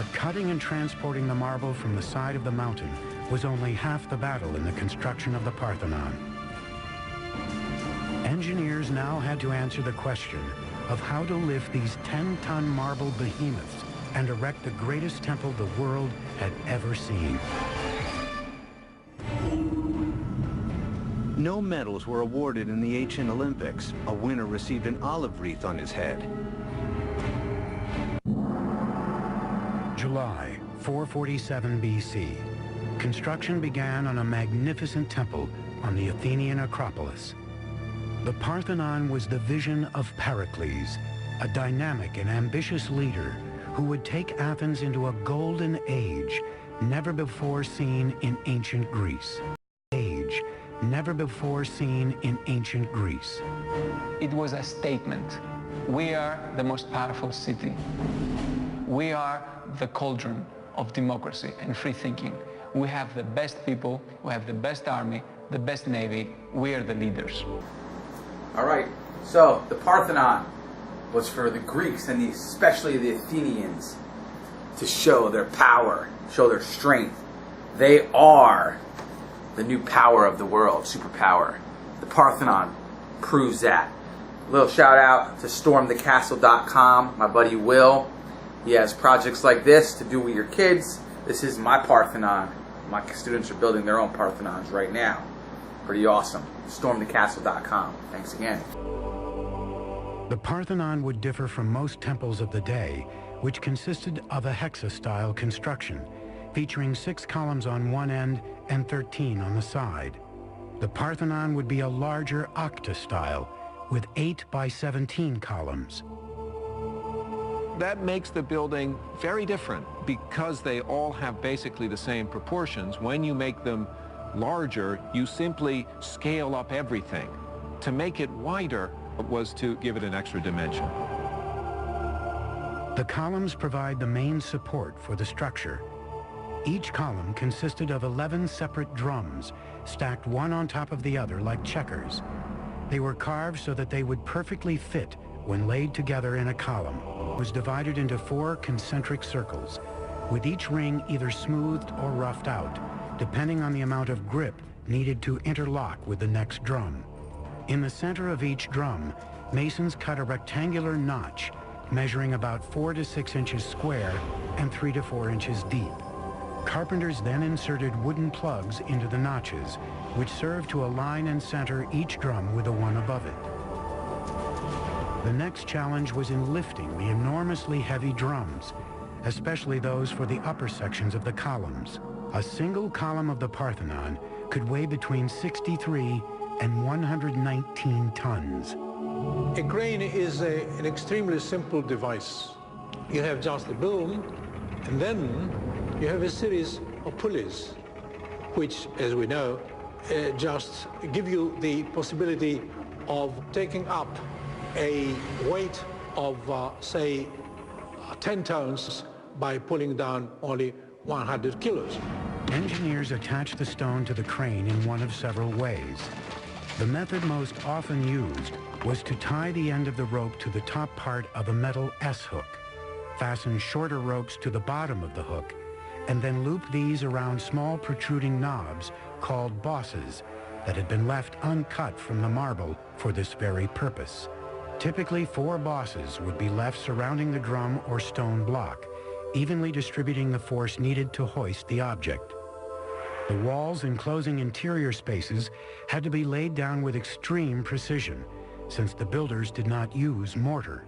But cutting and transporting the marble from the side of the mountain was only half the battle in the construction of the Parthenon. Engineers now had to answer the question of how to lift these 10-ton marble behemoths and erect the greatest temple the world had ever seen. No medals were awarded in the ancient Olympics. A winner received an olive wreath on his head. July 447 BC. Construction began on a magnificent temple on the Athenian Acropolis. The Parthenon was the vision of Pericles, a dynamic and ambitious leader who would take Athens into a golden age never before seen in ancient Greece. Never before seen in ancient Greece. It was a statement. We are the most powerful city. We are the cauldron of democracy and free thinking. We have the best people, we have the best army, the best navy. We are the leaders. All right, so the Parthenon was for the Greeks and especially the Athenians to show their power, show their strength. They are the new power of the world, superpower. The Parthenon proves that. A little shout out to stormthecastle.com, my buddy Will. He has projects like this to do with your kids. This is my Parthenon. My students are building their own Parthenons right now. Pretty awesome. stormthecastle.com. Thanks again. The Parthenon would differ from most temples of the day, which consisted of a hexa-style construction, featuring 6 columns on one end and 13 on the side. The Parthenon would be a larger octa-style, with 8 by 17 columns. That makes the building very different because they all have basically the same proportions. When you make them larger, you simply scale up everything. To make it wider was to give it an extra dimension. The columns provide the main support for the structure. Each column consisted of 11 separate drums, stacked one on top of the other like checkers. They were carved so that they would perfectly fit when laid together in a column. It was divided into 4 concentric circles, with each ring either smoothed or roughed out, depending on the amount of grip needed to interlock with the next drum. In the center of each drum, masons cut a rectangular notch measuring about 4 to 6 inches square and 3 to 4 inches deep. Carpenters then inserted wooden plugs into the notches, which served to align and center each drum with the one above it. The next challenge was in lifting the enormously heavy drums, especially those for the upper sections of the columns. A single column of the Parthenon could weigh between 63 and 119 tons. A crane is an extremely simple device. You have just a boom, and then you have a series of pulleys, which, as we know, just give you the possibility of taking up a weight of, say, 10 tons by pulling down only 100 kilos. Engineers attach the stone to the crane in one of several ways. The method most often used was to tie the end of the rope to the top part of a metal S-hook, fasten shorter ropes to the bottom of the hook, and then loop these around small protruding knobs called bosses that had been left uncut from the marble for this very purpose. Typically, 4 bosses would be left surrounding the drum or stone block, evenly distributing the force needed to hoist the object. The walls enclosing interior spaces had to be laid down with extreme precision, since the builders did not use mortar.